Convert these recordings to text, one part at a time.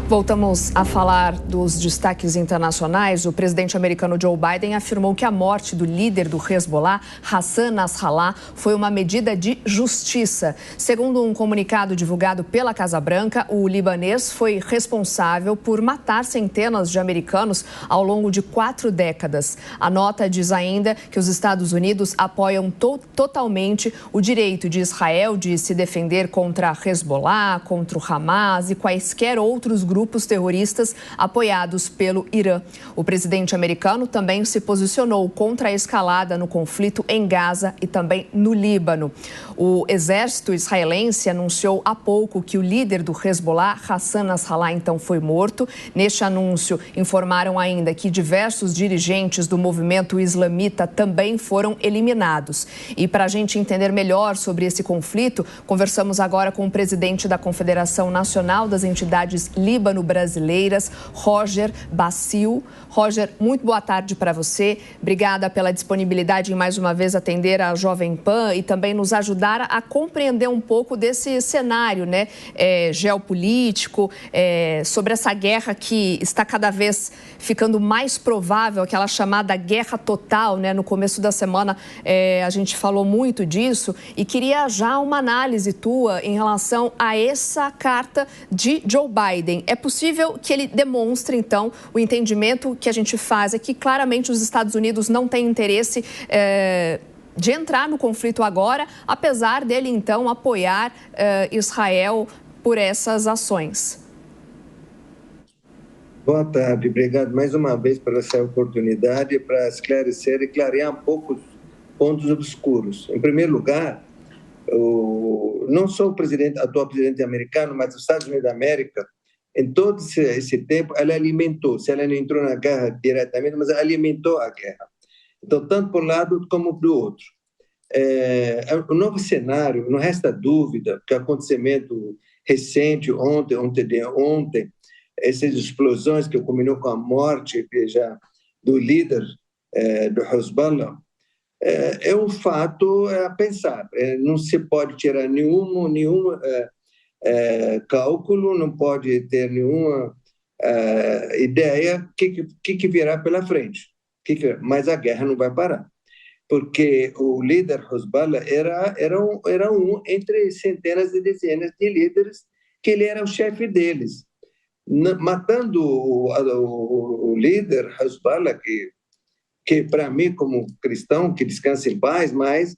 Voltamos a falar dos destaques internacionais. O presidente americano Joe Biden afirmou que a morte do líder do Hezbollah, Hassan Nasrallah, foi uma medida de justiça. Segundo um comunicado divulgado pela Casa Branca, o libanês foi responsável por matar centenas de americanos ao longo de 4 décadas. A nota diz ainda que os Estados Unidos apoiam totalmente o direito de Israel de se defender contra Hezbollah, contra o Hamas e quaisquer outros grupos terroristas apoiados pelo Irã. O presidente americano também se posicionou contra a escalada no conflito em Gaza e também no Líbano. O exército israelense anunciou há pouco que o líder do Hezbollah, Hassan Nasrallah, então foi morto. Neste anúncio, informaram ainda que diversos dirigentes do movimento islamita também foram eliminados. E para a gente entender melhor sobre esse conflito, conversamos agora com o presidente da Confederação Nacional das Entidades Líbano-Brasileiras, Roger Bacil. Roger, muito boa tarde para você. Obrigada pela disponibilidade em mais uma vez atender a Jovem Pan e também nos ajudar a compreender um pouco desse cenário, né, geopolítico, sobre essa guerra que está cada vez ficando mais provável, aquela chamada guerra total, né? No começo da semana a gente falou muito disso e queria já uma análise tua em relação a essa carta de Joe Biden. É possível que ele demonstre, então, o entendimento que a gente faz é que claramente os Estados Unidos não têm interesse de entrar no conflito agora, apesar dele, então, apoiar Israel por essas ações. Boa tarde, obrigado mais uma vez por essa oportunidade para esclarecer e clarear um pouco os pontos obscuros. Em primeiro lugar, não só o atual presidente americano, mas os Estados Unidos da América, em todo esse tempo, ela alimentou, se ela não entrou na guerra diretamente, mas alimentou a guerra. Então, tanto por um lado como do outro. O novo cenário, não resta dúvida que o acontecimento recente, ontem, essas explosões que culminou com a morte do líder do Hezbollah, é um fato a pensar. Não se pode tirar nenhum cálculo, não pode ter nenhuma ideia que virá pela frente. Mas a guerra não vai parar, porque o líder Hezbollah era um entre centenas e dezenas de líderes que ele era o chefe deles. Matando o líder Hezbollah, que para mim, como cristão, que descansa em paz, mas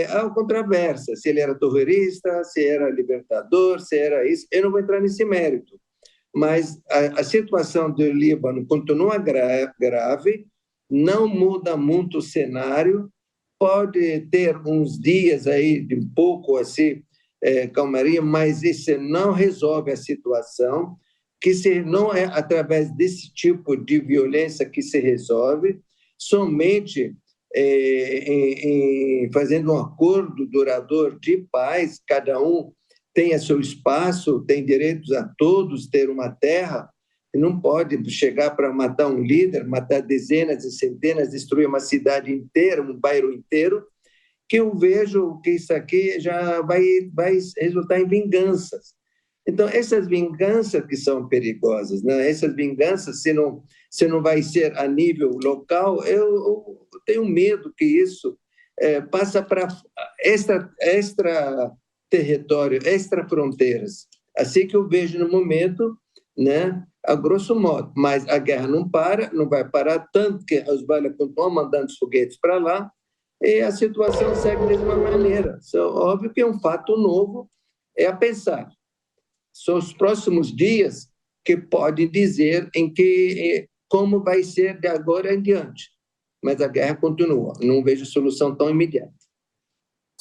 há controvérsia, se ele era terrorista, se era libertador, se era isso. Eu não vou entrar nesse mérito, mas a situação do Líbano continua grave, não muda muito o cenário, pode ter uns dias aí de um pouco assim, calmaria, mas isso não resolve a situação, que não é através desse tipo de violência que se resolve, somente fazendo um acordo duradouro de paz, cada um tem seu espaço, tem direitos a todos, ter uma terra, e não pode chegar para matar um líder, matar dezenas e centenas, destruir uma cidade inteira, um bairro inteiro, que eu vejo que isso aqui já vai resultar em vinganças. Então, essas vinganças que são perigosas, né? Essas vinganças, se não vai ser a nível local, eu tenho medo que isso passe para extra território, extra fronteiras. Assim que eu vejo no momento, né, a grosso modo. Mas a guerra não vai parar, tanto que a Hezbollah continua mandando os foguetes para lá, e a situação segue da mesma maneira. Óbvio que é um fato novo, a pensar. São os próximos dias que podem dizer como vai ser de agora em diante. Mas a guerra continua. Não vejo solução tão imediata.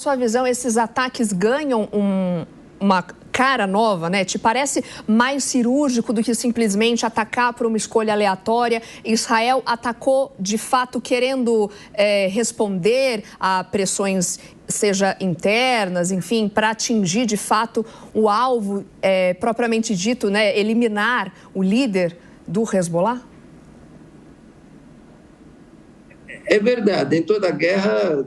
Sua visão, esses ataques ganham uma cara nova, né? Te parece mais cirúrgico do que simplesmente atacar por uma escolha aleatória? Israel atacou, de fato, querendo responder a pressões, seja internas, enfim, para atingir, de fato, o alvo propriamente dito, né? Eliminar o líder do Hezbollah? É verdade. Em toda guerra,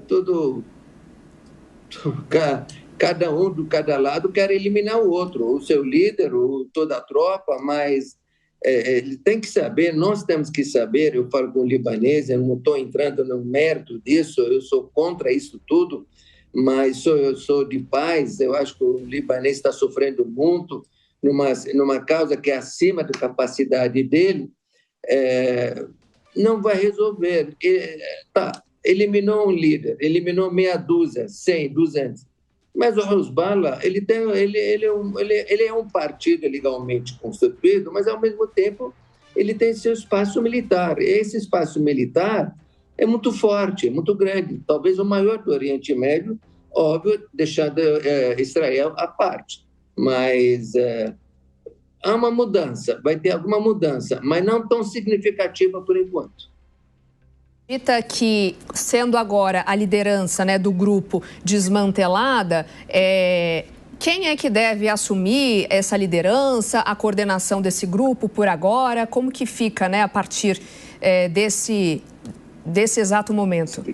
cada lado quer eliminar o outro, o seu líder, ou toda a tropa, mas ele tem que saber, nós temos que saber, eu falo com o libanês, eu não estou entrando no mérito disso, eu sou contra isso tudo, mas eu sou de paz, eu acho que o libanês está sofrendo muito numa causa que é acima da capacidade dele, não vai resolver. Eliminou um líder, eliminou meia dúzia, 100, 200. Mas o Hezbollah, ele é um partido legalmente constituído, mas, ao mesmo tempo, ele tem seu espaço militar. E esse espaço militar é muito forte, é muito grande, talvez o maior do Oriente Médio, óbvio, deixando Israel à parte. Mas há uma mudança, vai ter alguma mudança, mas não tão significativa por enquanto. Acredita que, sendo agora a liderança, né, do grupo desmantelada, quem é que deve assumir essa liderança, a coordenação desse grupo por agora? Como que fica, né, a partir desse exato momento?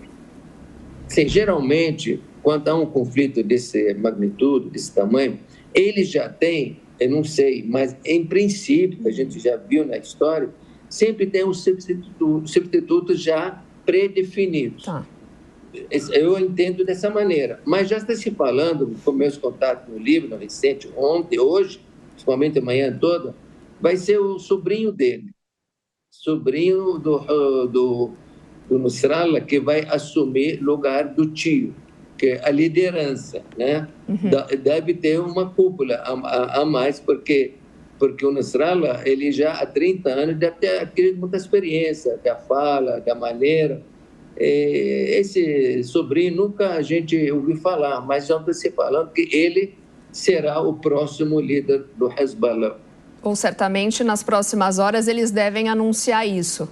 Sim, geralmente, quando há um conflito desse magnitude, desse tamanho, ele já tem, eu não sei, mas em princípio, a gente já viu na história, sempre tem um substituto já predefinido. Tá. Eu entendo dessa maneira, mas já está se falando, com meus contatos no Líbano, recente, ontem, hoje, principalmente amanhã toda, vai ser o sobrinho dele, sobrinho do Nasrallah, que vai assumir lugar do tio, que é a liderança, né? Deve ter uma cúpula a mais, porque o Nasrallah, ele já há 30 anos deve ter adquirido muita experiência, da fala, da maneira. Esse sobrinho nunca a gente ouviu falar, mas já está se falando que ele será o próximo líder do Hezbollah. Ou certamente nas próximas horas eles devem anunciar isso.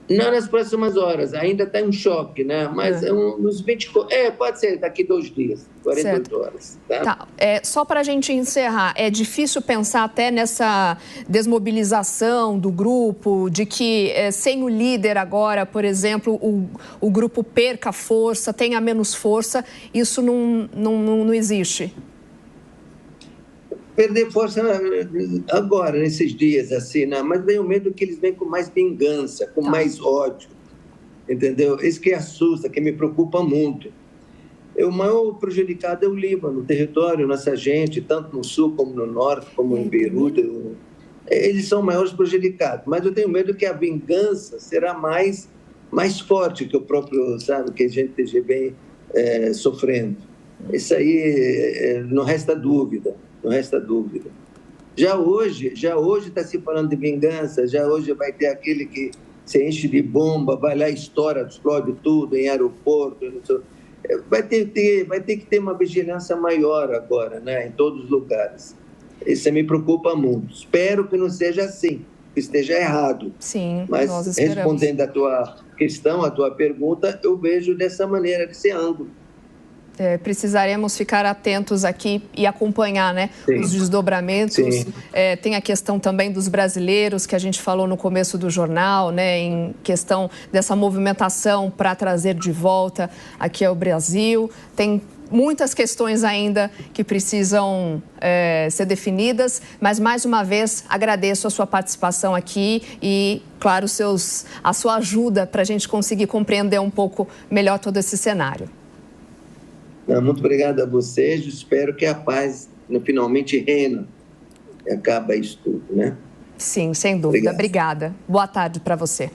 Não nas próximas horas, ainda está em choque, né? Mas nos 24... pode ser daqui 2 dias, 48 horas. Tá. Só para a gente encerrar, é difícil pensar até nessa desmobilização do grupo, de que sem o líder agora, por exemplo, o grupo perca força, tenha menos força, isso não existe? Perder força agora, nesses dias, assim, né? Mas tenho medo que eles venham com mais vingança, com mais ódio, entendeu? Isso que assusta, que me preocupa muito. O maior prejudicado é o Líbano, o território, nossa gente, tanto no sul como no norte, como em Beirute. Eles são maiores prejudicados, mas eu tenho medo que a vingança será mais forte que o próprio, sabe, que a gente esteja bem sofrendo. Isso aí não resta dúvida. Não resta dúvida. Já hoje está se falando de vingança, já hoje vai ter aquele que se enche de bomba, vai lá e explode tudo em aeroporto. Vai ter que ter uma vigilância maior agora, né, em todos os lugares. Isso me preocupa muito. Espero que não seja assim, que esteja errado. Sim, mas nós esperamos. Respondendo a tua questão, a tua pergunta, eu vejo dessa maneira, desse ângulo. Precisaremos ficar atentos aqui e acompanhar, né, os desdobramentos. Tem a questão também dos brasileiros, que a gente falou no começo do jornal, né, em questão dessa movimentação para trazer de volta aqui ao Brasil. Tem muitas questões ainda que precisam ser definidas, mas, mais uma vez, agradeço a sua participação aqui e, claro, a sua ajuda para a gente conseguir compreender um pouco melhor todo esse cenário. Muito obrigado a vocês, espero que a paz finalmente reina e acaba isso tudo, né? Sim, sem dúvida. Obrigada. Boa tarde para você.